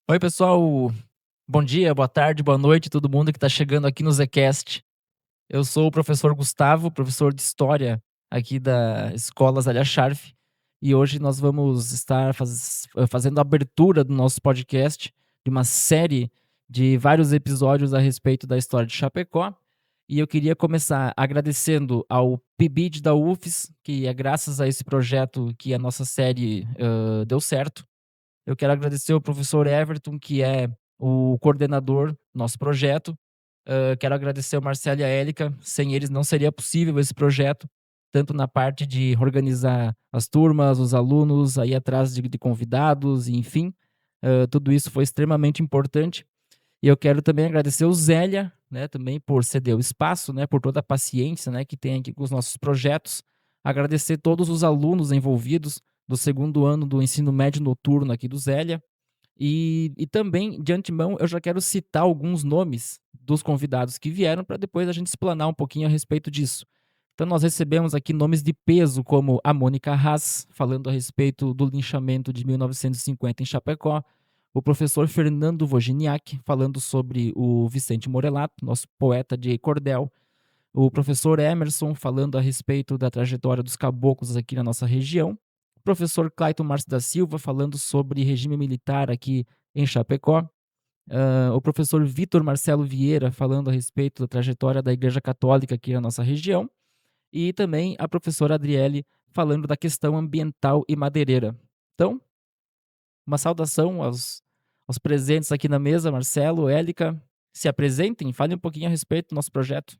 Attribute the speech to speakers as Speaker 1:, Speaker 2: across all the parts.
Speaker 1: Oi, pessoal. Bom dia, boa tarde, boa noite, todo mundo que está chegando aqui no Zcast. Eu sou o professor Gustavo, professor de História aqui da Escola Zélia Scharf, e hoje nós vamos estar fazendo a abertura do nosso podcast de uma série de vários episódios a respeito da história de Chapecó. E eu queria começar agradecendo ao PIBID da UFES, que é graças a esse projeto que a nossa série deu certo. Eu quero agradecer ao professor Everton, que é o coordenador do nosso projeto. Quero agradecer ao Marcelo e a Élica. Sem eles não seria possível esse projeto, tanto na parte de organizar as turmas, os alunos, aí atrás de convidados, enfim. Tudo isso foi extremamente importante. E eu quero também agradecer o Zélia, né, também por ceder o espaço, né, por toda a paciência, né, que tem aqui com os nossos projetos. Agradecer todos os alunos envolvidos do segundo ano do ensino médio noturno aqui do Zélia. E também, de antemão, eu já quero citar alguns nomes dos convidados que vieram para depois a gente explanar um pouquinho a respeito disso. Então, nós recebemos aqui nomes de peso, como a Mônica Haas, falando a respeito do linchamento de 1950 em Chapecó, o professor Fernando Wojniak, falando sobre o Vicente Morelato, nosso poeta de cordel, o professor Emerson, falando a respeito da trajetória dos caboclos aqui na nossa região, o professor Clayton Márcio da Silva, falando sobre regime militar aqui em Chapecó, o professor Vitor Marcelo Vieira, falando a respeito da trajetória da Igreja Católica aqui na nossa região, e também a professora Adriele, falando da questão ambiental e madeireira. Então, uma saudação aos presentes aqui na mesa, Marcelo, Élica, se apresentem, falem um pouquinho a respeito do nosso projeto.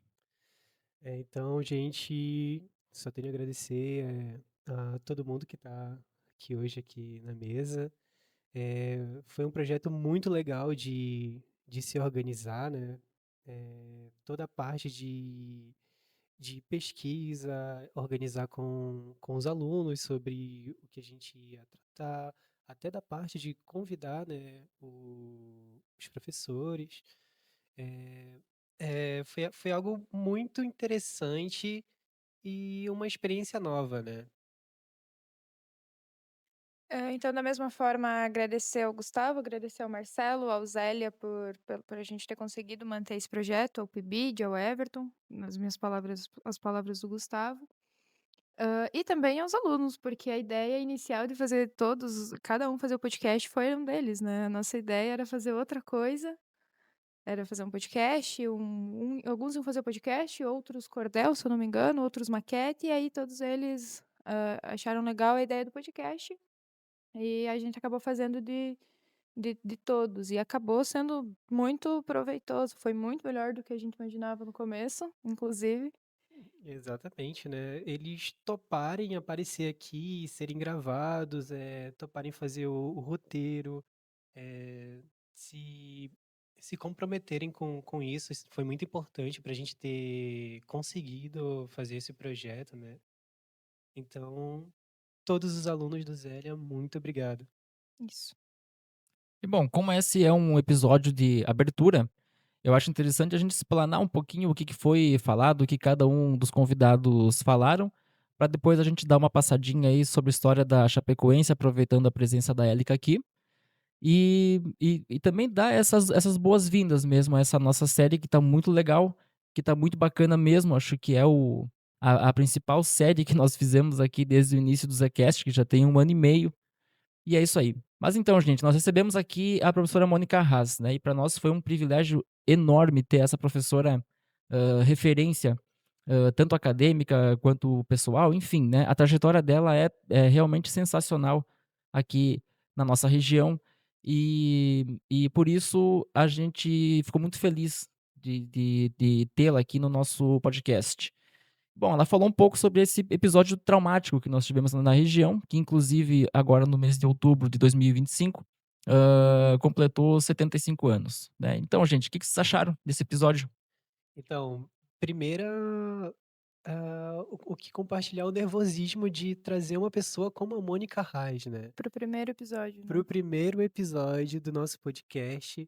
Speaker 2: Então, gente, só tenho a agradecer a todo mundo que está aqui hoje aqui na mesa. Foi um projeto muito legal de se organizar, né? Toda a parte de pesquisa, organizar com os alunos sobre o que a gente ia tratar, até da parte de convidar, né, os professores. É, foi algo muito interessante e uma experiência nova, né?
Speaker 3: Então, da mesma forma, agradecer ao Gustavo, agradecer ao Marcelo, ao Zélia por a gente ter conseguido manter esse projeto, ao PIBID, ao Everton, nas minhas palavras, as palavras do Gustavo. E também aos alunos, porque a ideia inicial de fazer cada um fazer o podcast foi um deles, né? A nossa ideia era fazer outra coisa, era fazer um podcast, alguns iam fazer podcast, outros cordel, se eu não me engano, outros maquete, e aí todos eles acharam legal a ideia do podcast. E a gente acabou fazendo de todos. E acabou sendo muito proveitoso. Foi muito melhor do que a gente imaginava no começo, inclusive.
Speaker 2: Exatamente, né? Eles toparem aparecer aqui, serem gravados, toparem fazer o roteiro, é, se, se comprometerem com isso. Isso foi muito importante para a gente ter conseguido fazer esse projeto, né? Então, todos os alunos do Zélia, muito obrigado.
Speaker 3: Isso.
Speaker 1: E bom, como esse é um episódio de abertura, eu acho interessante a gente explanar um pouquinho o que foi falado, o que cada um dos convidados falaram, para depois a gente dar uma passadinha aí sobre a história da Chapecoense, aproveitando a presença da Élica aqui. E também dar essas boas-vindas mesmo a essa nossa série que está muito legal, que está muito bacana mesmo. Acho que é a principal série que nós fizemos aqui desde o início do Zcast, que já tem 1 ano e meio. E é isso aí. Mas então, gente, nós recebemos aqui a professora Mônica Haas, né? E para nós foi um privilégio enorme ter essa professora referência, tanto acadêmica quanto pessoal, enfim, né? A trajetória dela é realmente sensacional aqui na nossa região. E por isso a gente ficou muito feliz de tê-la aqui no nosso podcast. Bom, ela falou um pouco sobre esse episódio traumático que nós tivemos na região, que inclusive agora no mês de outubro de 2025 completou 75 anos, né? Então, gente, o que vocês acharam desse episódio?
Speaker 2: Então, primeira, o que compartilhar o nervosismo de trazer uma pessoa como a Mônica Reis, né?
Speaker 3: Pro primeiro episódio,
Speaker 2: Para
Speaker 3: né?
Speaker 2: o primeiro episódio do nosso podcast,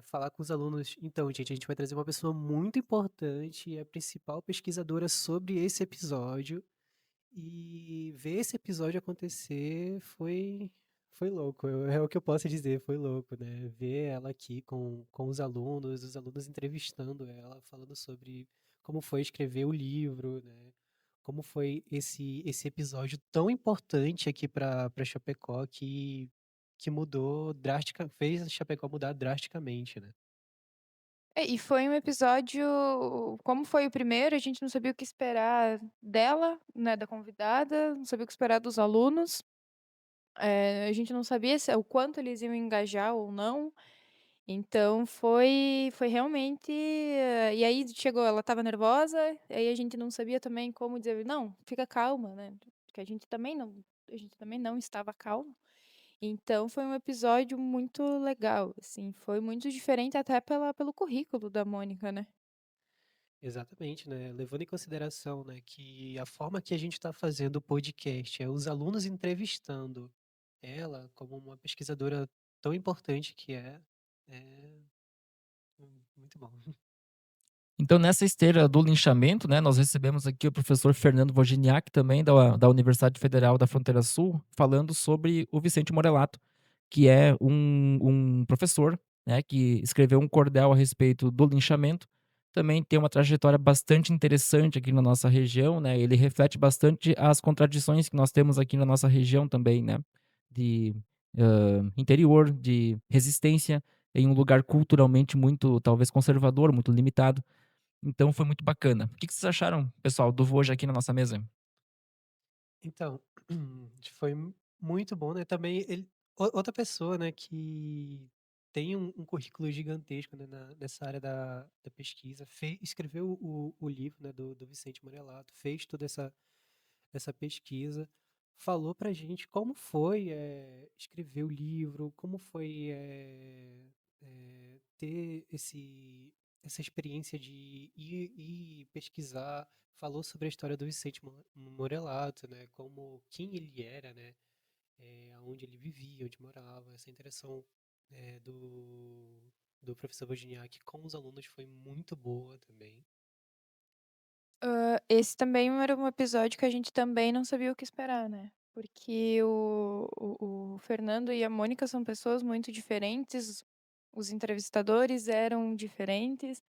Speaker 2: falar com os alunos. Então, gente, a gente vai trazer uma pessoa muito importante, a principal pesquisadora sobre esse episódio. E ver esse episódio acontecer foi louco. É o que eu posso dizer, foi louco, né? Ver ela aqui com os alunos entrevistando ela, falando sobre como foi escrever o livro, né? Como foi esse episódio tão importante aqui para Chapecó que mudou fez a Chapecó mudar drasticamente, né?
Speaker 3: E foi um episódio, como foi o primeiro, a gente não sabia o que esperar dela, né, da convidada, não sabia o que esperar dos alunos. A gente não sabia o quanto eles iam engajar ou não. Então foi realmente, e aí chegou, ela estava nervosa, aí a gente não sabia também como dizer: "Não, fica calma", né, porque a gente também não estava calmo. Então foi um episódio muito legal, assim, foi muito diferente até pelo currículo da Mônica, né.
Speaker 2: Exatamente, né? Levando em consideração, né, que a forma que a gente está fazendo o podcast é os alunos entrevistando ela como uma pesquisadora tão importante que é muito bom.
Speaker 1: Então, nessa esteira do linchamento, né, nós recebemos aqui o professor Fernando Wojniak, também da Universidade Federal da Fronteira Sul, falando sobre o Vicente Morelato, que é um professor, né, que escreveu um cordel a respeito do linchamento. Também tem uma trajetória bastante interessante aqui na nossa região, né, ele reflete bastante as contradições que nós temos aqui na nossa região também, né, de interior, de resistência em um lugar culturalmente muito, talvez, conservador, muito limitado. Então foi muito bacana. O que que vocês acharam, pessoal, do Voja aqui na nossa mesa?
Speaker 2: Então, foi muito bom, né? Também outra pessoa, né, que tem um currículo gigantesco, né, nessa área da pesquisa, escreveu o livro, né, do Vicente Morelato, fez toda essa pesquisa, falou pra gente como foi escrever o livro, como foi ter essa experiência de ir pesquisar, falou sobre a história do Vicente Morelato, né, como quem ele era, né, onde ele vivia, onde morava, essa interação do professor Wozniak com os alunos foi muito boa também.
Speaker 3: Esse também era um episódio que a gente também não sabia o que esperar, né, porque o Fernando e a Mônica são pessoas muito diferentes, os entrevistadores eram diferentes,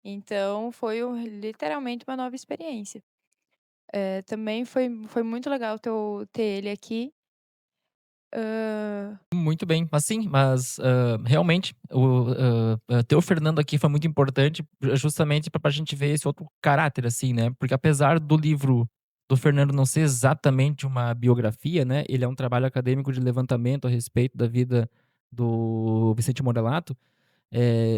Speaker 3: então foi literalmente uma nova experiência. Também foi muito legal ter ele aqui. Hã,
Speaker 1: Muito bem, mas sim, mas, realmente ter o Fernando aqui foi muito importante, justamente para a gente ver esse outro caráter, assim, né, porque apesar do livro do Fernando não ser exatamente uma biografia, né, ele é um trabalho acadêmico de levantamento a respeito da vida do Vicente Morelato.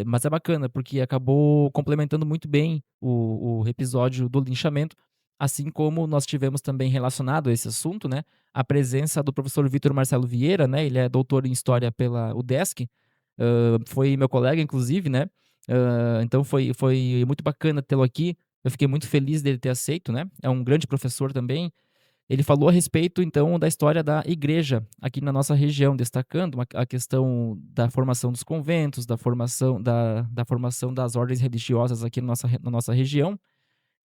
Speaker 1: Mas é bacana, porque acabou complementando muito bem o episódio do linchamento, assim como nós tivemos também relacionado a esse assunto, né, a presença do professor Vitor Marcelo Vieira, né, ele é doutor em História pela UDESC, foi meu colega inclusive, né, então foi muito bacana tê-lo aqui, eu fiquei muito feliz dele ter aceito, né, é um grande professor também, ele falou a respeito, então, da história da igreja aqui na nossa região, destacando a questão da formação dos conventos, da formação das ordens religiosas aqui na nossa região.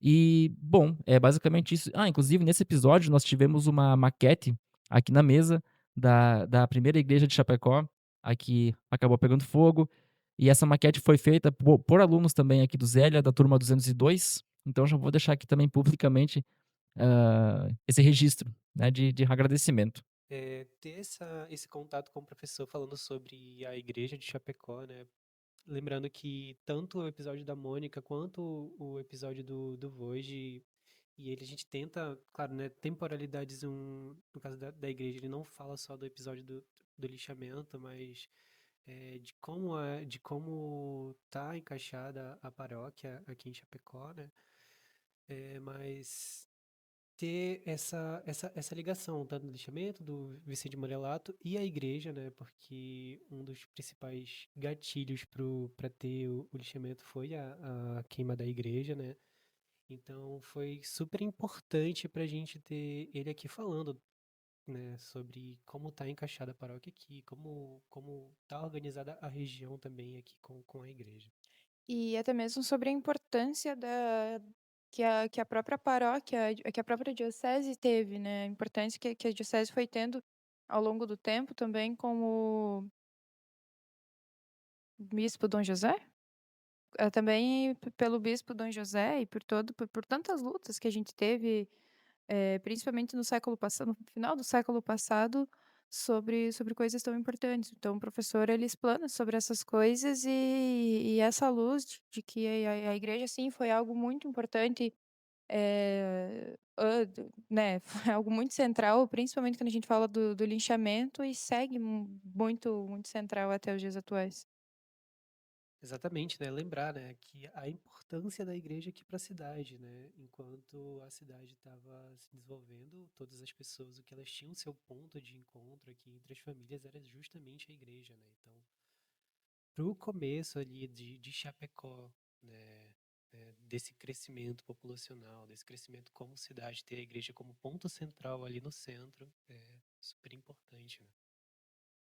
Speaker 1: E, bom, é basicamente isso. Ah, inclusive, nesse episódio, nós tivemos uma maquete aqui na mesa da primeira igreja de Chapecó, aqui acabou pegando fogo. E essa maquete foi feita por alunos também aqui do Zélia, da turma 202. Então, já vou deixar aqui também publicamente esse registro, né, de agradecimento.
Speaker 2: Ter esse contato com o professor falando sobre a igreja de Chapecó, né? Lembrando que tanto o episódio da Mônica quanto o episódio do Voji, e ele a gente tenta, claro, né, temporalidades, no caso da igreja, ele não fala só do episódio do lixamento, mas de como tá encaixada a paróquia aqui em Chapecó, né? Mas ter essa ligação, tanto do lixamento, do Vicente Morelato e a igreja, né? Porque um dos principais gatilhos para ter o lixamento foi a queima da igreja, né? Então foi super importante para a gente ter ele aqui falando, né, sobre como está encaixada a paróquia aqui, como está organizada a região também aqui com a igreja.
Speaker 3: E até mesmo sobre a importância que a própria paróquia, que a própria diocese teve, né? A importância que a diocese foi tendo ao longo do tempo também como bispo Dom José. Também pelo bispo Dom José e por tantas lutas que a gente teve, principalmente no século passado, no final do século passado, sobre coisas tão importantes. Então, o professor ele explana sobre essas coisas e essa luz de que a igreja, sim, foi algo muito importante, né, foi algo muito central, principalmente quando a gente fala do linchamento, e segue muito, muito central até os dias atuais.
Speaker 2: Exatamente, né? Lembrar, né, que a importância da igreja aqui para a cidade, né? Enquanto a cidade estava se desenvolvendo, todas as pessoas, o que elas tinham seu ponto de encontro aqui entre as famílias era justamente a igreja, né? Então, pro começo ali de Chapecó, né, desse crescimento populacional, desse crescimento como cidade, ter a igreja como ponto central ali no centro, é super importante, né?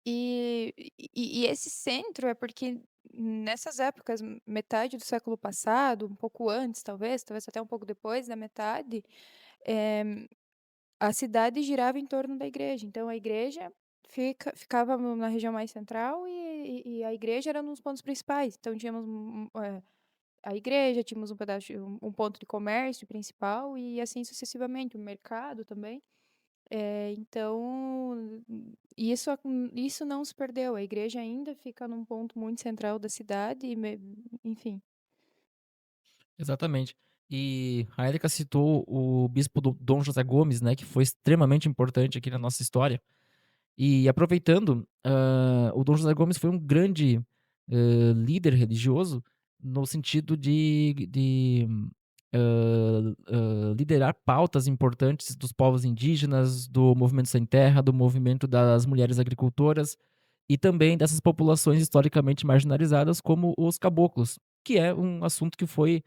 Speaker 3: E esse centro é porque nessas épocas, metade do século passado, um pouco antes talvez até um pouco depois da metade, eh, a cidade girava em torno da igreja. Então a igreja ficava na região mais central e a igreja era nos pontos principais. Então tínhamos a igreja, tínhamos um pedaço um ponto de comércio principal e assim sucessivamente, o mercado também. Então, isso não se perdeu, a igreja ainda fica num ponto muito central da cidade enfim.
Speaker 1: Exatamente. E a Erika citou o bispo Dom José Gomes, né, que foi extremamente importante aqui na nossa história. E aproveitando, o Dom José Gomes foi um grande, líder religioso, no sentido de liderar pautas importantes dos povos indígenas, do movimento sem terra, do movimento das mulheres agricultoras e também dessas populações historicamente marginalizadas como os caboclos, que é um assunto que foi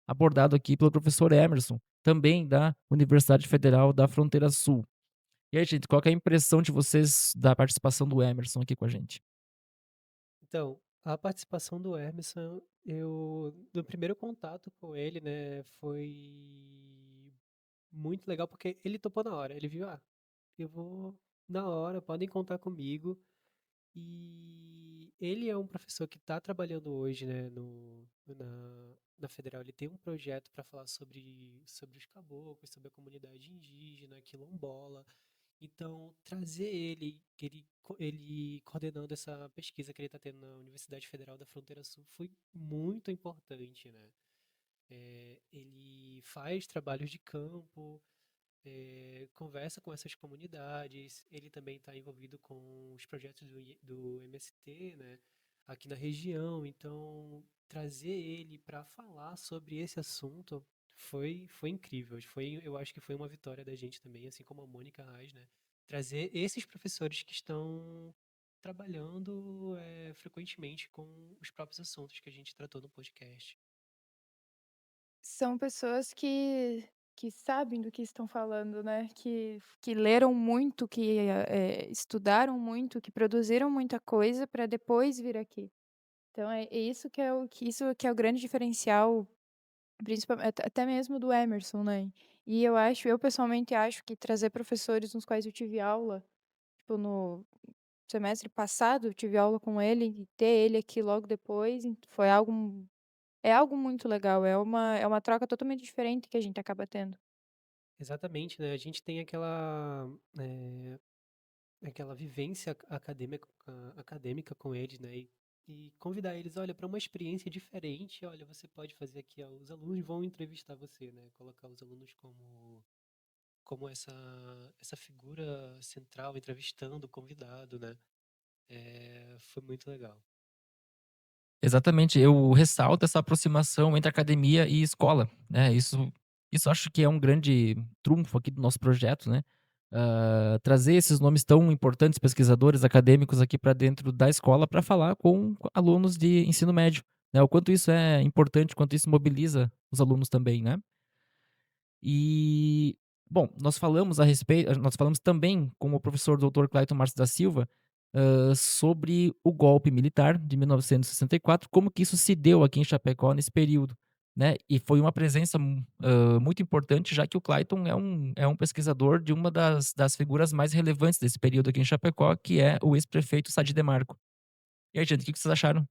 Speaker 1: abordado aqui pelo professor Emerson, também da Universidade Federal da Fronteira Sul. E aí, gente, qual que é a impressão de vocês da participação do Emerson aqui com a gente?
Speaker 2: Então, a participação do Emerson, eu, no primeiro contato com ele, né, foi muito legal porque ele topou na hora. Ele viu, eu vou na hora, podem contar comigo. E ele é um professor que está trabalhando hoje, né, na Federal. Ele tem um projeto para falar sobre os caboclos, sobre a comunidade indígena, quilombola. Então, trazer ele, ele coordenando essa pesquisa que ele está tendo na Universidade Federal da Fronteira Sul foi muito importante, né? Ele faz trabalhos de campo, conversa com essas comunidades, ele também está envolvido com os projetos do MST, né, aqui na região, então trazer ele para falar sobre esse assunto foi incrível, eu acho que foi uma vitória da gente também, assim como a Mônica Reis, né, trazer esses professores que estão trabalhando frequentemente com os próprios assuntos que a gente tratou no podcast.
Speaker 3: São pessoas que sabem do que estão falando, né, que leram muito, que, estudaram muito, que produziram muita coisa para depois vir aqui. Então é isso que é o grande diferencial, principalmente até mesmo do Emerson, né. E eu pessoalmente acho que trazer professores nos quais eu tive aula, tipo no semestre passado eu tive aula com ele e ter ele aqui logo depois foi algo muito legal, é uma troca totalmente diferente que a gente acaba tendo.
Speaker 2: Exatamente, né? A gente tem aquela vivência acadêmica com eles, né? E convidar eles, olha, para uma experiência diferente, olha, você pode fazer aqui, ó, os alunos vão entrevistar você, né? Colocar os alunos como essa figura central entrevistando o convidado, né? Foi muito legal.
Speaker 1: Exatamente, eu ressalto essa aproximação entre academia e escola, né, isso acho que é um grande trunfo aqui do nosso projeto, né, trazer esses nomes tão importantes, pesquisadores, acadêmicos aqui para dentro da escola para falar com alunos de ensino médio, né, o quanto isso é importante, o quanto isso mobiliza os alunos também, né. E Bom, nós falamos também com o professor doutor Clayton Marques da Silva, sobre o golpe militar de 1964, como que isso se deu aqui em Chapecó nesse período, né. E foi uma presença muito importante, já que o Clayton é um pesquisador de uma das figuras mais relevantes desse período aqui em Chapecó, que é o ex-prefeito Sadi Demarco. E aí, gente, o que que vocês acharam?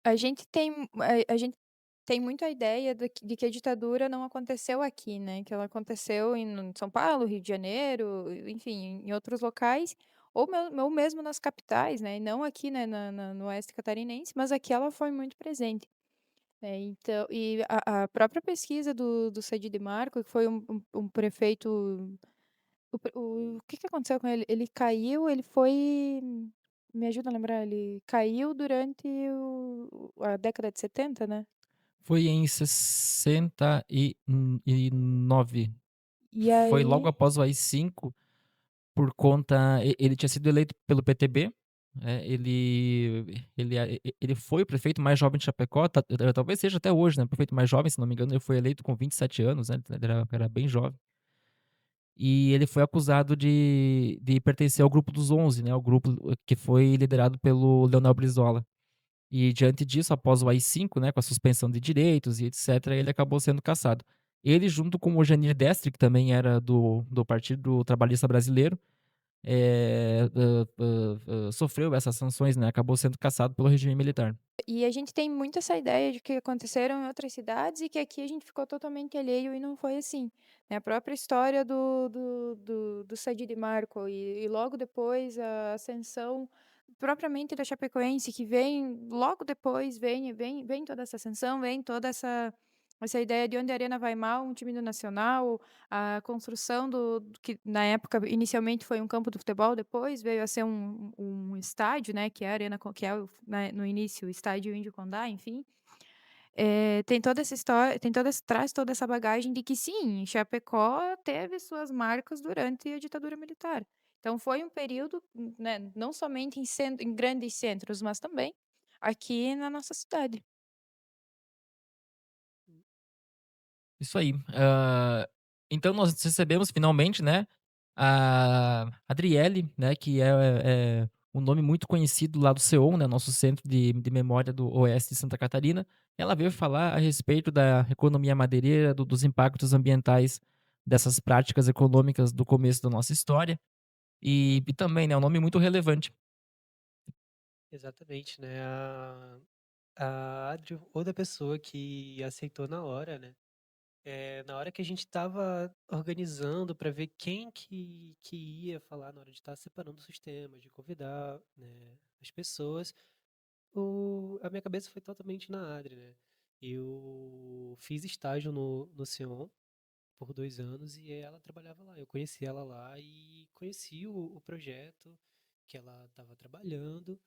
Speaker 3: A gente tem muito a ideia de que a ditadura não aconteceu aqui, né, que ela aconteceu em São Paulo, Rio de Janeiro, enfim, em outros locais, ou mesmo nas capitais, né, e não aqui, né, no oeste catarinense, mas aqui ela foi muito presente. Então e a própria pesquisa do Sadi de Marco, que foi um prefeito o que que aconteceu com ele? Ele caiu, ele foi me ajuda a lembrar, ele caiu durante a década de 70, né?
Speaker 1: Foi em 69.
Speaker 3: E
Speaker 1: Foi logo
Speaker 3: aí
Speaker 1: após o AI-5. Por conta ele tinha sido eleito pelo PTB, ele foi o prefeito mais jovem de Chapecó, talvez seja até hoje, né, o prefeito mais jovem, se não me engano, ele foi eleito com 27 anos, né, ele era bem jovem. E ele foi acusado de pertencer ao grupo dos 11, né, o grupo que foi liderado pelo Leonel Brizola. E diante disso, após o AI-5, né, com a suspensão de direitos e etcétera, ele acabou sendo cassado. Ele junto com o Janir Destre, que também era do Partido Trabalhista Brasileiro, sofreu essas sanções, né, acabou sendo cassado pelo regime militar.
Speaker 3: e a gente tem muito essa ideia de que aconteceram em outras cidades e que aqui a gente ficou totalmente alheio e não foi assim, né. A própria história do Sadi de Marco e logo depois a ascensão propriamente da Chapecoense, que vem logo depois, vem toda essa ascensão, vem toda essa ideia de onde a arena vai mal, um time do Nacional, a construção do que na época inicialmente foi um campo do futebol, depois veio a ser um estádio, né, que é a arena que é o né, no início o estádio Índio Condá, enfim. Tem toda essa história, traz toda essa bagagem de que sim, Chapecó teve suas marcas durante a ditadura militar. Então foi um período, né, não somente em grandes centros, mas também aqui na nossa cidade.
Speaker 1: Isso aí. Então nós recebemos finalmente, né, a Adriele, né, que é um nome muito conhecido lá do CEON, né, nosso Centro de Memória do Oeste de Santa Catarina. Ela veio falar a respeito da economia madeireira, dos impactos ambientais dessas práticas econômicas do começo da nossa história, e também, né, um nome muito relevante.
Speaker 2: Exatamente, né? A Adri, outra pessoa que aceitou na hora, né? Na hora que a gente estava organizando para ver quem que ia falar na hora de estar separando o sistema, de convidar, né, as pessoas, a minha cabeça foi totalmente na Adri, né? Eu fiz estágio no Sion por 2 anos e ela trabalhava lá. Eu conheci ela lá e conheci o projeto que ela estava trabalhando.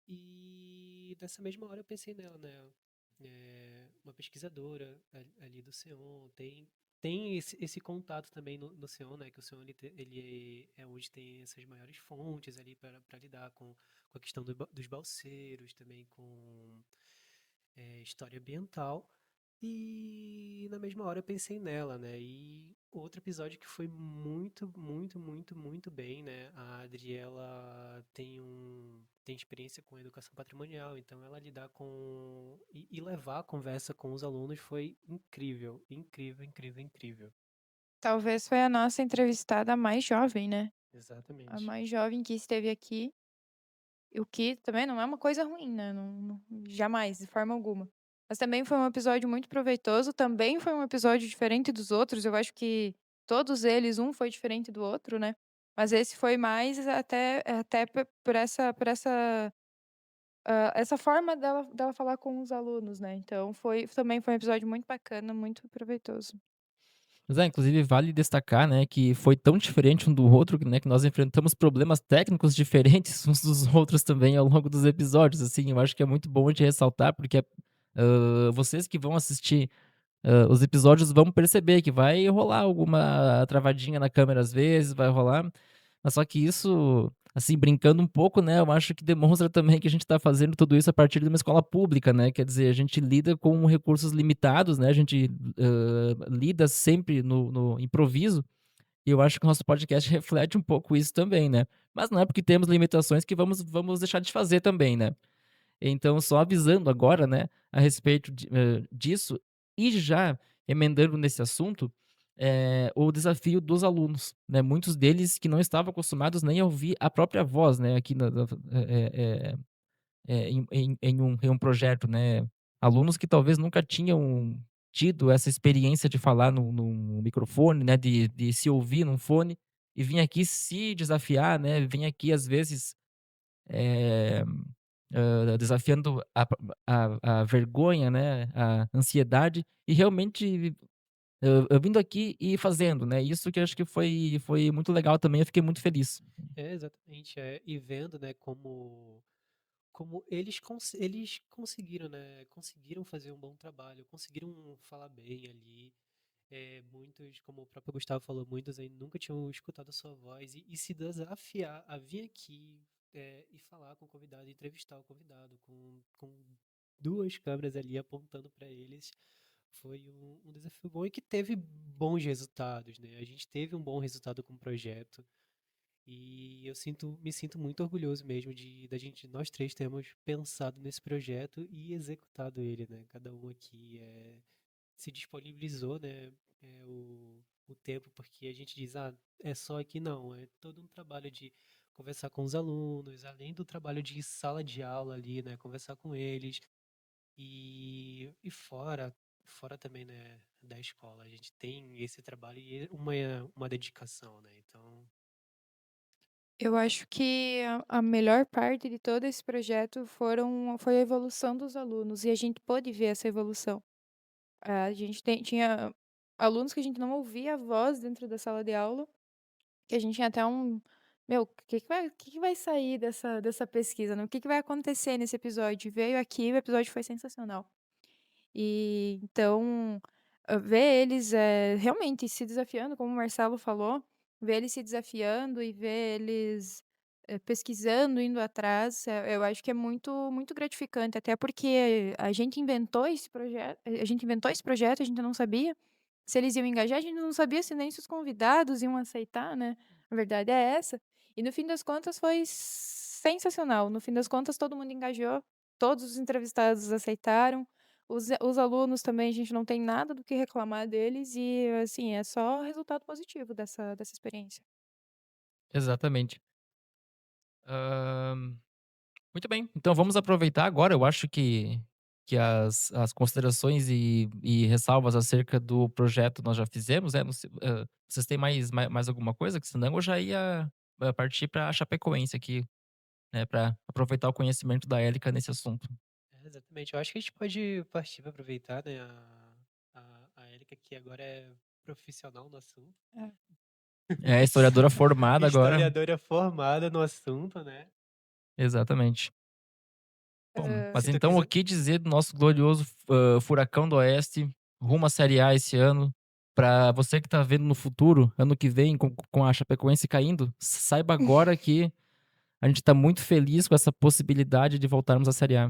Speaker 2: E nessa mesma hora eu pensei nela, né? Uma pesquisadora ali do Seon, tem esse contato também no Seon, né? Que o Seon ele é onde tem essas maiores fontes ali para lidar com a questão dos balseiros, também com história ambiental. E na mesma hora eu pensei nela, né? E outro episódio que foi muito, muito, muito, muito bem, né? A Adriela tem experiência com educação patrimonial, então ela lidar com e levar a conversa com os alunos foi incrível, incrível, incrível, incrível.
Speaker 3: Talvez foi a nossa entrevistada mais jovem, né, a
Speaker 2: Exatamente.
Speaker 3: mais jovem que esteve aqui, o que também não é uma coisa ruim, né, não jamais, de forma alguma. Mas também foi um episódio muito proveitoso, também foi um episódio diferente dos outros, eu acho que todos eles, um foi diferente do outro, né, mas esse foi mais até essa forma dela falar com os alunos, né, então também foi um episódio muito bacana, muito proveitoso.
Speaker 1: Mas inclusive vale destacar, né, que foi tão diferente um do outro, né, que nós enfrentamos problemas técnicos diferentes uns dos outros também ao longo dos episódios, assim, eu acho que é muito bom de ressaltar, porque, vocês que vão assistir, os episódios vão perceber que vai rolar alguma travadinha na câmera às vezes, vai rolar, mas só que isso, assim, brincando um pouco, né, eu acho que demonstra também que a gente está fazendo tudo isso a partir de uma escola pública, né, quer dizer, a gente lida com recursos limitados, né, a gente, lida sempre no improviso, e eu acho que o nosso podcast reflete um pouco isso também, né. Mas não é porque temos limitações que vamos deixar de fazer também, né. Então, só avisando agora, né, a respeito disso, e já emendando nesse assunto, o desafio dos alunos, né, muitos deles que não estavam acostumados nem a ouvir a própria voz, né, aqui em um projeto, né, alunos que talvez nunca tinham tido essa experiência de falar no microfone, né, de se ouvir num fone, e vir aqui se desafiar, né, vir aqui às vezes, eh desafiando a vergonha, né, a ansiedade e realmente, eu vindo aqui e fazendo, né, isso que eu acho que foi muito legal também, eu fiquei muito feliz.
Speaker 2: É, exatamente. E vendo, né, como eles conseguiram, né, conseguiram fazer um bom trabalho, conseguiram falar bem ali. Muitos, como o próprio Gustavo falou, muitos aí nunca tinham escutado a sua voz e se desafiar a vir aqui e falar com o convidado, entrevistar o convidado com duas câmeras ali apontando para eles, foi um desafio bom e que teve bons resultados, né? A gente teve um bom resultado com o projeto e me sinto muito orgulhoso mesmo nós três termos pensado nesse projeto e executado ele, né? Cada um aqui se disponibilizou, né, o tempo, porque a gente diz, é só aqui não, é todo um trabalho de conversar com os alunos, além do trabalho de sala de aula ali, né, conversar com eles e fora também, né, da escola, a gente tem esse trabalho e uma dedicação, né, então.
Speaker 3: Eu acho que a melhor parte de todo esse projeto foi a evolução dos alunos, e a gente pôde ver essa evolução. A gente tinha alunos que a gente não ouvia a voz dentro da sala de aula, que a gente tinha até "Meu, o que que vai sair dessa pesquisa, né? O que que vai acontecer nesse episódio?" Veio aqui, o episódio foi sensacional. E então, ver eles, realmente se desafiando, como o Marcelo falou, ver eles se desafiando e ver eles, pesquisando, indo atrás, eu acho que é muito muito gratificante, até porque a gente inventou esse projeto, a gente não sabia se eles iam engajar, a gente não sabia se nem se os convidados iam aceitar, né, a verdade é essa. E no fim das contas foi sensacional, no fim das contas todo mundo engajou, todos os entrevistados aceitaram, os alunos também, a gente não tem nada do que reclamar deles e, assim, é só resultado positivo dessa experiência.
Speaker 1: Exatamente. Hã, muito bem, então vamos aproveitar agora, eu acho que as considerações e ressalvas acerca do projeto nós já fizemos, não sei, vocês têm mais alguma coisa? Que senão eu já ia, partir pra Chapecoense aqui, né, pra aproveitar o conhecimento da Élica nesse assunto.
Speaker 2: Exatamente, eu acho que a gente pode partir para aproveitar, né, a Erika, que agora é profissional no assunto.
Speaker 3: É.
Speaker 1: É, historiadora formada agora.
Speaker 2: Historiadora formada no assunto, né.
Speaker 1: Exatamente. Bom, mas
Speaker 2: Se tu
Speaker 1: então o
Speaker 2: quiser
Speaker 1: que dizer do nosso glorioso, Furacão do Oeste, rumo à Série A esse ano. Pra você que tá vendo no futuro, ano que vem, com a Chapecoense caindo, saiba agora que a gente tá muito feliz com essa possibilidade de voltarmos à Série A.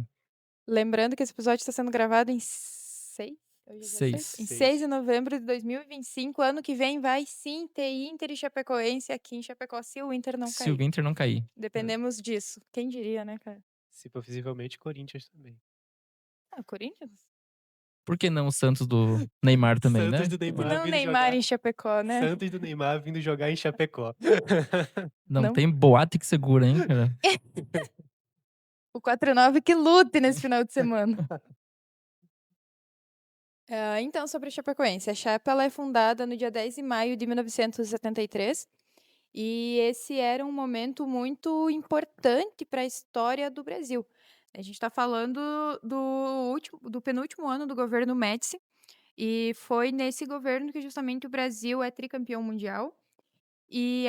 Speaker 3: Lembrando que esse episódio está sendo gravado em 6, hoje é dia 6? Em
Speaker 1: 6.
Speaker 3: 6 de
Speaker 2: 6.
Speaker 3: novembro de 2025, ano que vem vai sim ter Inter e Chapecoense aqui em Chapecó, se o Inter não
Speaker 1: Se o
Speaker 3: cair.
Speaker 1: Inter não cair.
Speaker 3: Dependemos disso. Quem diria, né, cara?
Speaker 2: Se possivelmente Corinthians também.
Speaker 3: Ah, Corinthians?
Speaker 1: Por que não o Santos do Neymar também,
Speaker 2: Santos
Speaker 1: né?
Speaker 2: do
Speaker 3: Por que
Speaker 2: Neymar
Speaker 3: não o
Speaker 2: vindo
Speaker 3: Neymar
Speaker 2: jogar
Speaker 3: em Chapecó, né?
Speaker 2: Santos do Neymar vindo jogar em Chapecó.
Speaker 1: Não
Speaker 3: Não?
Speaker 1: tem boate que segura, hein, cara.
Speaker 3: O 49 que lute nesse final de semana. Então, sobre a Chapecoense. A Chape ela é fundada no dia 10 de maio de 1973 e esse era um momento muito importante para a história do Brasil. A gente está falando do penúltimo ano do governo Médici e foi nesse governo que justamente o Brasil é tricampeão mundial e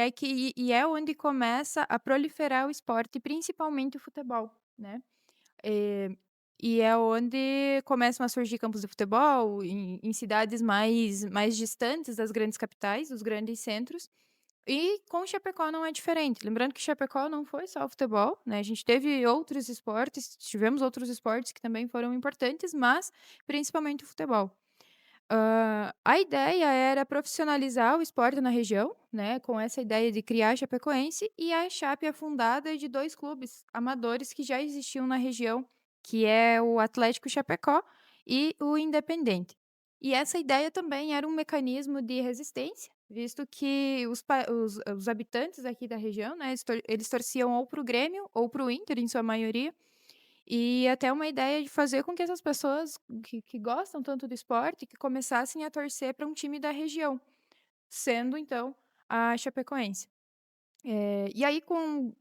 Speaker 3: é onde começa a proliferar o esporte, principalmente o futebol, né? Eh, e é onde começam a surgir campos de futebol em cidades mais distantes das grandes capitais, dos grandes centros. E com Chapecó não é diferente. Lembrando que Chapecó não foi só o futebol, né? A gente teve outros esportes, tivemos outros esportes que também foram importantes, mas principalmente o futebol. A ideia era profissionalizar o esporte na região, né, com essa ideia de criar a Chapecoense, e a Chape é fundada de 2 clubes amadores que já existiam na região, que é o Atlético Chapecó e o Independente. E essa ideia também era um mecanismo de resistência, visto que os habitantes aqui da região, né, eles torciam ou para o Grêmio ou para o Inter, em sua maioria, e até uma ideia de fazer com que essas pessoas que gostam tanto do esporte, que começassem a torcer para um time da região, sendo então a Chapecoense. E aí com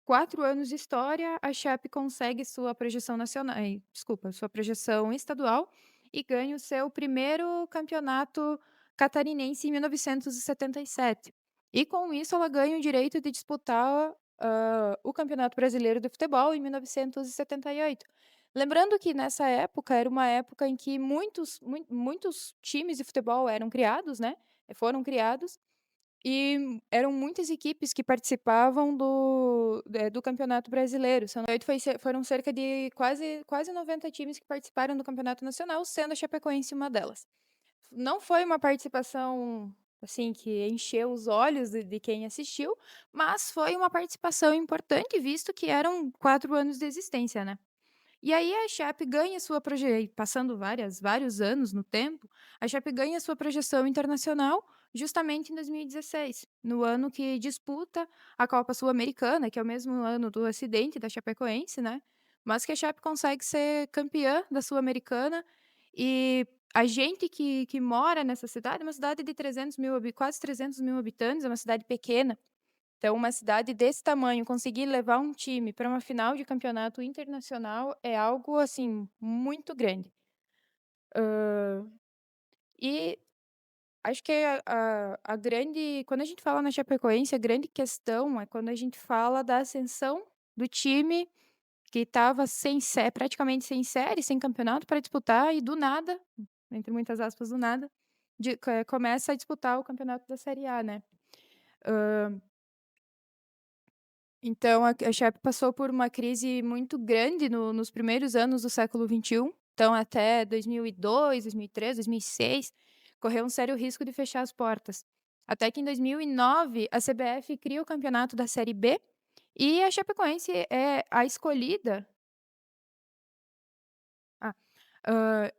Speaker 3: 4 anos de história, a Chape consegue sua projeção nacional, desculpa, sua projeção estadual e ganha o seu primeiro campeonato catarinense em 1977. E com isso ela ganha o direito de disputar, o Campeonato Brasileiro de Futebol em 1978. Lembrando que nessa época era uma época em que muitos times de futebol eram criados, né, foram criados, e eram muitas equipes que participavam do Campeonato Brasileiro. São 8 foram cerca de quase 90 times que participaram do Campeonato Nacional, sendo a Chapecoense uma delas. Não foi uma participação, assim, que encheu os olhos de quem assistiu, mas foi uma participação importante, visto que eram 4 anos de existência, né. E aí a Chape ganha sua passando vários anos no tempo, a Chape ganha sua projeção internacional justamente em 2016, no ano que disputa a Copa Sul-Americana, que é o mesmo ano do acidente da Chapecoense, né, mas que a Chape consegue ser campeã da Sul-Americana, e a gente que mora nessa cidade, é uma cidade de 300.000 quase 300.000 habitantes, é uma cidade pequena, então, uma cidade desse tamanho conseguir levar um time para uma final de campeonato internacional é algo, assim, muito grande. E acho que a grande quando a gente fala na Chapecoense, a grande questão é quando a gente fala da ascensão do time que estava praticamente sem série, sem campeonato para disputar e do nada, entre muitas aspas, do nada, começa a disputar o campeonato da Série A, né. Então a Sharp passou por uma crise muito grande nos primeiros anos do século XXI. Então até 2002, 2003, 2006, correu um sério risco de fechar as portas. Até que em 2009 a CBF cria o campeonato da Série B e a Chapecoense é a escolhida. ah, hã,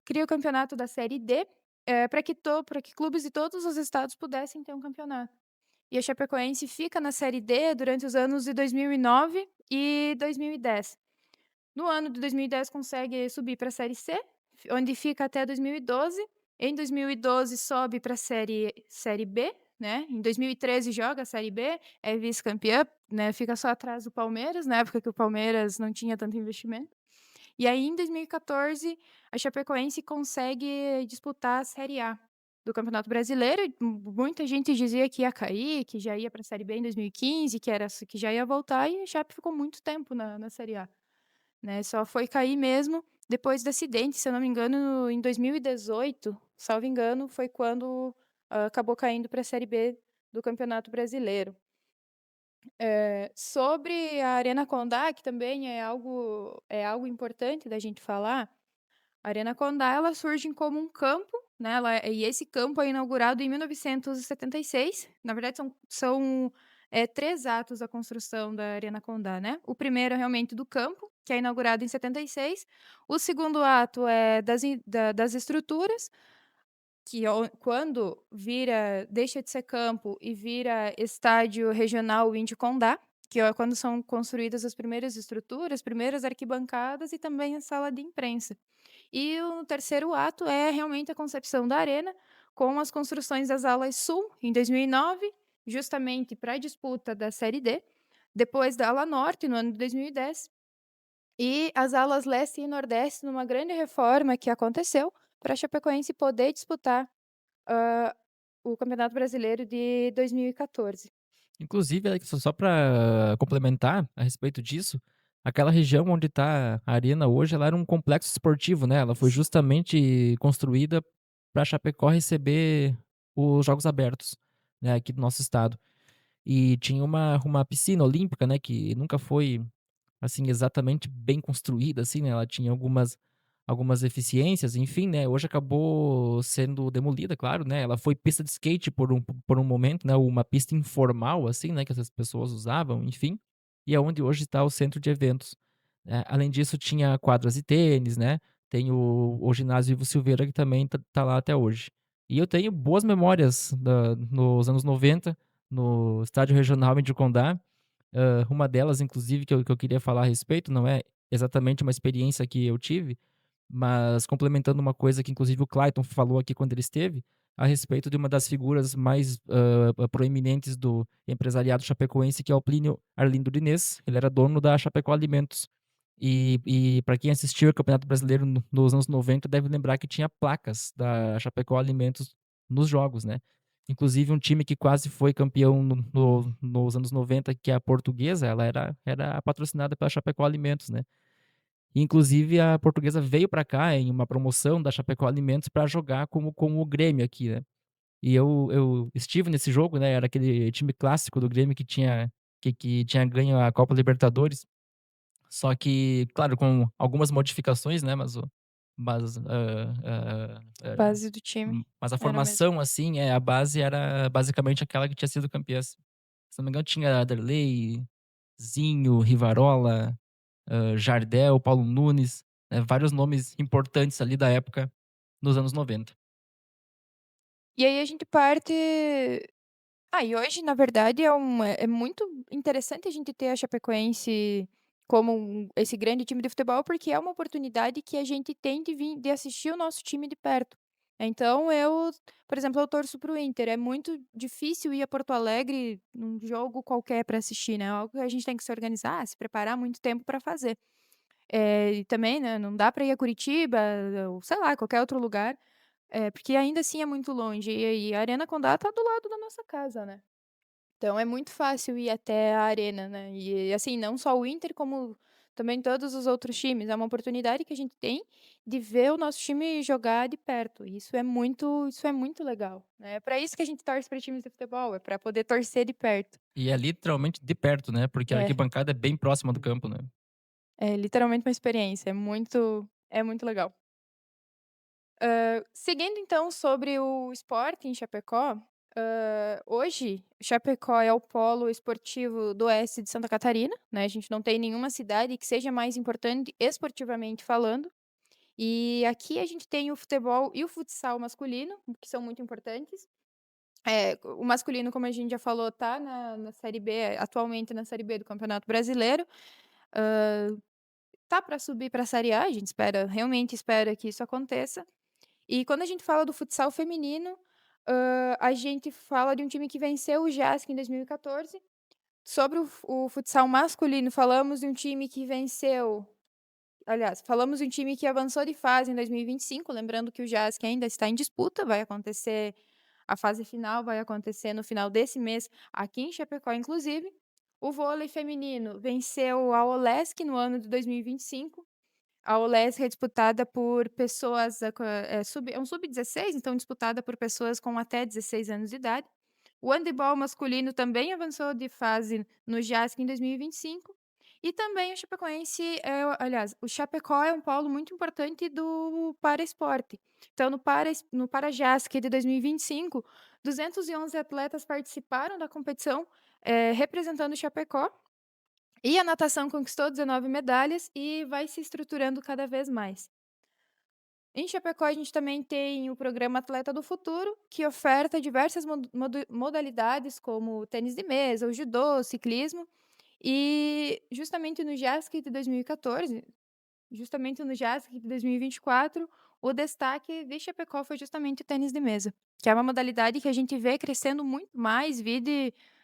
Speaker 3: Cria o campeonato da Série D, para que clubes de todos os estados pudessem ter um campeonato. E a Chapecoense fica na Série D durante os anos de 2009 e 2010. No ano de 2010 consegue subir para a Série C, onde fica até 2012. Em 2012 sobe para a série B, né, em 2013 joga a Série B, é vice-campeã, né, fica só atrás do Palmeiras, na época que o Palmeiras não tinha tanto investimento. E aí em 2014 a Chapecoense consegue disputar a Série A do Campeonato Brasileiro, e muita gente dizia que ia cair, que já ia para a Série B em 2015, que já ia voltar, e a Chape ficou muito tempo na Série A, né, só foi cair mesmo depois do acidente, se eu não me engano, em 2018, salvo engano, foi quando, acabou caindo para a Série B do Campeonato Brasileiro. Sobre a Arena Condá, que também é algo importante da gente falar, a Arena Condá, ela surge como um campo, né, e esse campo é inaugurado em 1976. Na verdade são 3 atos da construção da Arena Condá, né. O primeiro é realmente do campo, que é inaugurado em 76. O segundo ato é das estruturas, quando deixa de ser campo e vira estádio regional Índio Condá, que é quando são construídas as primeiras estruturas, primeiras arquibancadas e também a sala de imprensa. E o terceiro ato é realmente a concepção da arena, com as construções das alas sul, em 2009, justamente para a disputa da Série D, depois da ala norte, no ano de 2010, e as alas leste e nordeste, numa grande reforma que aconteceu, para a Chapecoense poder disputar, hã, o Campeonato Brasileiro de 2014.
Speaker 1: Inclusive, Alex, só para complementar a respeito disso, aquela região onde está a arena hoje, ela era um complexo esportivo, né, ela foi justamente construída para Chapecó receber os jogos abertos. né, aqui do nosso estado. E tinha uma piscina olímpica, né, que nunca foi, assim, exatamente bem construída, assim, né, ela tinha algumas deficiências, enfim, né, hoje acabou sendo demolida, claro, né, ela foi pista de skate por um momento, né, uma pista informal, assim, né, que essas pessoas usavam, enfim, e é onde hoje está o centro de eventos. Além disso tinha quadras de tênis, né, tem o ginásio Ivo Silveira que também tá lá até hoje. E eu tenho boas memórias nos anos 90 no estádio regional de Condá. Uma delas, inclusive, que eu queria falar a respeito, não é exatamente uma experiência que eu tive, mas complementando uma coisa que inclusive o Clayton falou aqui quando ele esteve, a respeito de uma das figuras mais, proeminentes do empresariado chapecoense, que é o Plínio Arlindo Diniz. Ele era dono da Chapecó Alimentos. E para quem assistiu ao Campeonato Brasileiro nos anos 90 deve lembrar que tinha placas da Chapecó Alimentos nos jogos, né. Inclusive um time que quase foi campeão nos anos 90, que é a Portuguesa, ela era patrocinada pela Chapecó Alimentos, né. Inclusive a Portuguesa veio para cá em uma promoção da Chapecó Alimentos para jogar com o Grêmio aqui, né. E eu estive nesse jogo, né, era aquele time clássico do Grêmio que tinha ganho a Copa Libertadores, só que, claro, com algumas modificações, né, mas,
Speaker 3: Base do time.
Speaker 1: mas a
Speaker 3: Era mesmo.
Speaker 1: formação, assim, a base era basicamente aquela que tinha sido campeã. Se não me engano tinha Derlei, Zinho, Rivarola, Jardel, Paulo Nunes, vários nomes importantes ali da época, nos anos 90.
Speaker 3: E aí a gente parte e hoje, na verdade, é muito interessante a gente ter a Chapecoense como esse grande time de futebol, porque é uma oportunidade que a gente tem de assistir o nosso time de perto. Então por exemplo, eu torço para o Inter, é muito difícil ir a Porto Alegre num jogo qualquer para assistir, né, é algo que a gente tem que se organizar, se preparar muito tempo para fazer. E também, né, não dá para ir a Curitiba, ou sei lá, qualquer outro lugar, porque ainda assim é muito longe, e a Arena Condá tá do lado da nossa casa, né. Então é muito fácil ir até a arena, né. E, assim, não só o Inter, como também todos os outros times. É uma oportunidade que a gente tem de ver o nosso time jogar de perto. E isso é muito legal, né. É pra isso que a gente torce para times de futebol, é para poder torcer de perto.
Speaker 1: E é literalmente de perto, né, porque a
Speaker 3: É,
Speaker 1: arquibancada é bem próxima do campo, né.
Speaker 3: é literalmente uma experiência, é muito legal. Seguindo então sobre o esporte em Chapecó, hoje Chapecó é o polo esportivo do oeste de Santa Catarina, né, a gente não tem nenhuma cidade que seja mais importante esportivamente falando, e aqui a gente tem o futebol e o futsal masculino, que são muito importantes. O masculino, como a gente já falou, tá na série B, atualmente na série B do Campeonato Brasileiro, tá para subir para a série A, a gente realmente espera que isso aconteça. E quando a gente fala do futsal feminino, a gente fala de um time que venceu o JASC em 2014. Sobre o futsal masculino, falamos de um time que venceu aliás, falamos de um time que avançou de fase em 2025, lembrando que o JASC ainda está em disputa, vai acontecer a fase final vai acontecer no final desse mês, aqui em Chapecó, inclusive. O vôlei feminino venceu a Olesc no ano de 2025. A ULESC é disputada por pessoas, é um sub-16, então disputada por pessoas com até 16 anos de idade. O handebol masculino também avançou de fase no JASC em 2025. E também o Chapecoense, aliás, o Chapecó é um polo muito importante do paraesporte. Então, no Parajasc de 2025, 211 atletas participaram da competição, representando o Chapecó. E a natação conquistou 19 medalhas e vai se estruturando cada vez mais. Em Chapecó, a gente também tem o programa Atleta do Futuro, que oferta diversas modalidades, como tênis de mesa, o judô, o ciclismo. E justamente no JASC de 2024, o destaque de Chapecó foi justamente o tênis de mesa, que é uma modalidade que a gente vê crescendo muito mais,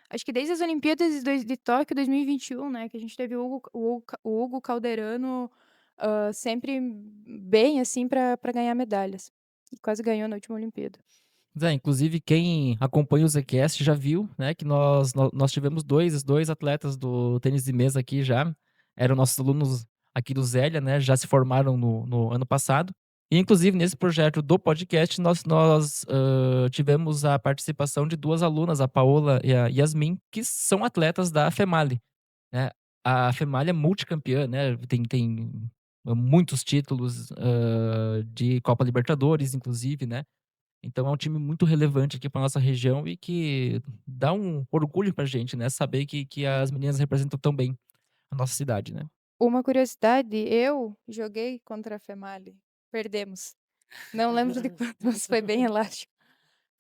Speaker 3: acho que desde as Olimpíadas de Tóquio 2021, né, que a gente teve o Hugo Calderano, sempre bem, assim, para ganhar medalhas. E quase ganhou na última Olimpíada.
Speaker 1: Inclusive quem acompanha o Zcast já viu, né, que nós tivemos dois atletas do tênis de mesa aqui já, eram nossos alunos aqui do Zélia, né, já se formaram no ano passado, E, inclusive, nesse projeto do podcast, nós tivemos a participação de 2 alunas, a Paola e a Yasmin, que são atletas da FEMALI, né. A FEMALI é multicampeã, né, tem muitos títulos, de Copa Libertadores, inclusive, né. Então é um time muito relevante aqui pra nossa região e que dá um orgulho pra gente, né, saber que as meninas representam tão bem a nossa cidade, né.
Speaker 3: Uma curiosidade, eu joguei contra a Femali, perdemos. Não lembro de quanto, mas foi bem elástico.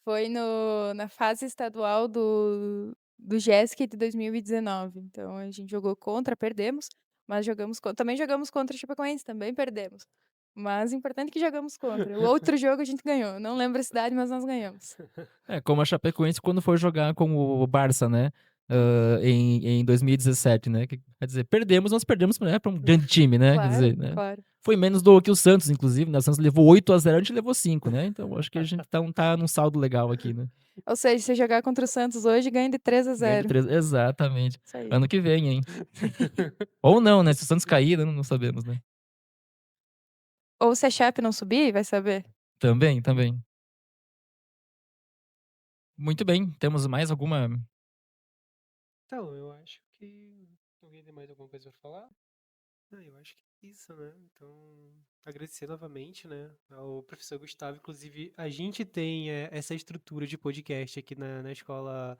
Speaker 3: Foi na fase estadual do GESC de 2019, então a gente jogou contra, perdemos, mas também jogamos contra a Chapecoense, também perdemos. Mas o importante é que jogamos contra. O outro jogo a gente ganhou, não lembro a cidade, mas nós ganhamos.
Speaker 1: É, como a Chapecoense quando foi jogar com o Barça, né, em 2017, né, que quer dizer, perdemos, mas perdemos, né, pra um grande time, né, quer
Speaker 3: Claro,
Speaker 1: dizer, né.
Speaker 3: claro.
Speaker 1: Foi menos do que o Santos, inclusive, né, o Santos levou 8-0, a gente levou 5, né, então acho que a gente tá num saldo legal aqui, né.
Speaker 3: Ou seja, se jogar contra o Santos hoje, ganha de
Speaker 1: Ganha de
Speaker 3: 3-0.
Speaker 1: 3 exatamente.
Speaker 3: Isso aí.
Speaker 1: Ano que vem, hein. Ou não, né, se o Santos cair, né, não sabemos, né.
Speaker 3: Ou se a Chape não subir, vai saber.
Speaker 1: Também, também. Muito bem, temos mais alguma
Speaker 2: Então, eu acho que alguém tem mais alguma coisa pra falar? Ah, eu acho que é isso, né? Então, agradecer novamente, né, ao professor Gustavo. Inclusive, a gente tem essa estrutura de podcast aqui na escola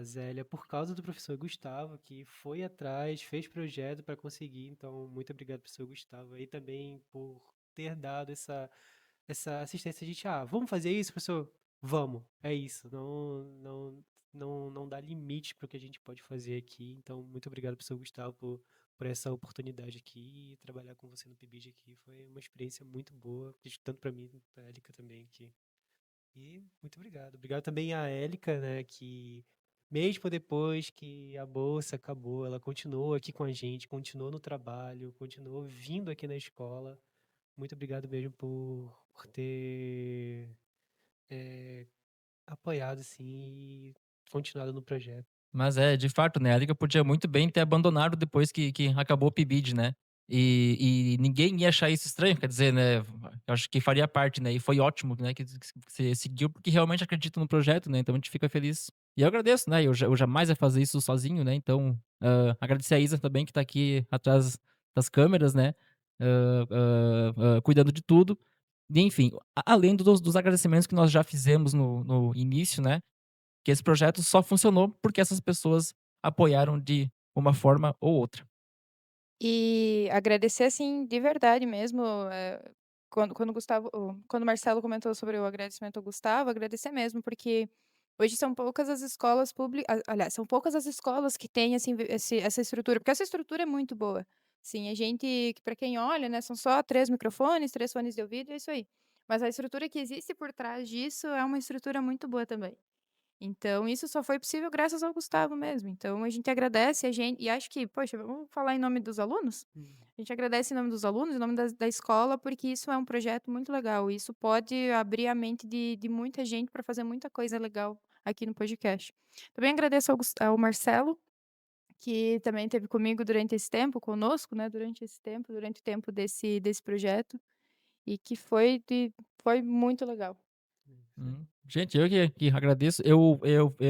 Speaker 2: Zélia por causa do professor Gustavo, que foi atrás, fez projeto para conseguir. Então, muito obrigado, professor Gustavo, aí também por ter dado essa assistência. A gente, vamos fazer isso, professor? Vamos, é isso. Não dá limite para o que a gente pode fazer aqui. Então, muito obrigado, professor Gustavo, por essa oportunidade aqui. E trabalhar com você no PIBID aqui foi uma experiência muito boa, acredito tanto para mim, para a Élica também aqui. E muito obrigado. Obrigado também à Élica, né, que mesmo depois que a bolsa acabou, ela continuou aqui com a gente, continuou no trabalho, continuou vindo aqui na escola. Muito obrigado mesmo por ter apoiado, assim, e continuado no projeto.
Speaker 1: Mas é, de fato, né, a liga podia muito bem ter abandonado depois que acabou o PIBID, né. E ninguém ia achar isso estranho, quer dizer, né, eu acho que faria parte, né, e foi ótimo, né, que você seguiu, porque realmente acredita no projeto, né, então a gente fica feliz. E eu agradeço, né, eu jamais ia fazer isso sozinho, né, então, agradecer a Isa também que tá aqui atrás das câmeras, né, cuidando de tudo. E enfim, além dos agradecimentos que nós já fizemos no início, né, que esse projeto só funcionou porque essas pessoas apoiaram de uma forma ou outra.
Speaker 3: E agradecer, assim, de verdade mesmo, quando o Marcelo comentou sobre o agradecimento ao Gustavo, agradecer mesmo, porque hoje são poucas as escolas públicas, aliás, são poucas as escolas que têm, assim, essa estrutura, porque essa estrutura é muito boa. Sim, a gente, para quem olha, né, são só 3 microfones, 3 fones de ouvido, é isso aí. Mas a estrutura que existe por trás disso é uma estrutura muito boa também. Então isso só foi possível graças ao Gustavo mesmo. Então a gente agradece, e acho que, poxa, vamos falar em nome dos alunos?
Speaker 2: Hum.
Speaker 3: A gente agradece em nome dos alunos, em nome da escola, porque isso é um projeto muito legal. Isso pode abrir a mente de muita gente para fazer muita coisa legal aqui no podcast. Também agradeço ao Marcelo, que também esteve comigo durante esse tempo, conosco, né, durante o tempo desse projeto, e que foi muito legal.
Speaker 1: Gente, eu que agradeço. Eu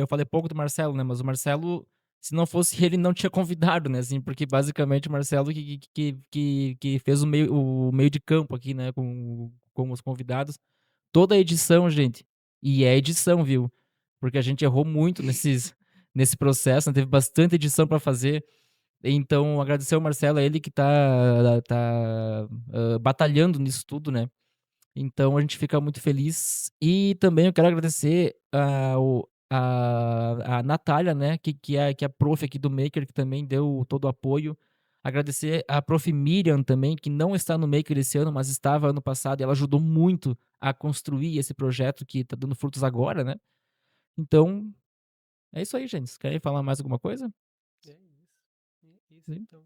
Speaker 1: falei pouco do Marcelo, né, mas o Marcelo, se não fosse ele, não tinha convidado, né, assim, porque basicamente o Marcelo que fez o meio de campo aqui, né, com os convidados. Toda a edição, gente, e é edição, viu, porque a gente errou muito nesse processo, né, teve bastante edição pra fazer. Então agradecer ao Marcelo, é ele que tá batalhando nisso tudo, né. Então a gente fica muito feliz. E também eu quero agradecer a Natália, né, que é a prof aqui do Maker, que também deu todo o apoio. Agradecer a prof. Miriam também, que não está no Maker esse ano, mas estava ano passado, e ela ajudou muito a construir esse projeto que tá dando frutos agora, né. Então, é isso aí, gente. Vocês querem falar mais alguma coisa?
Speaker 2: É isso. É isso,
Speaker 1: Sim.
Speaker 2: então.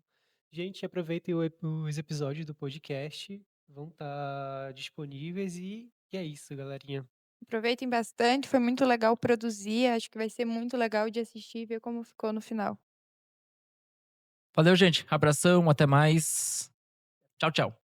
Speaker 2: Gente, aproveitem os episódios do podcast, vão estar disponíveis e é isso, galerinha.
Speaker 3: Aproveitem bastante, foi muito legal produzir, acho que vai ser muito legal de assistir e ver como ficou no final.
Speaker 1: Valeu, gente. Abração, até mais. Tchau, tchau.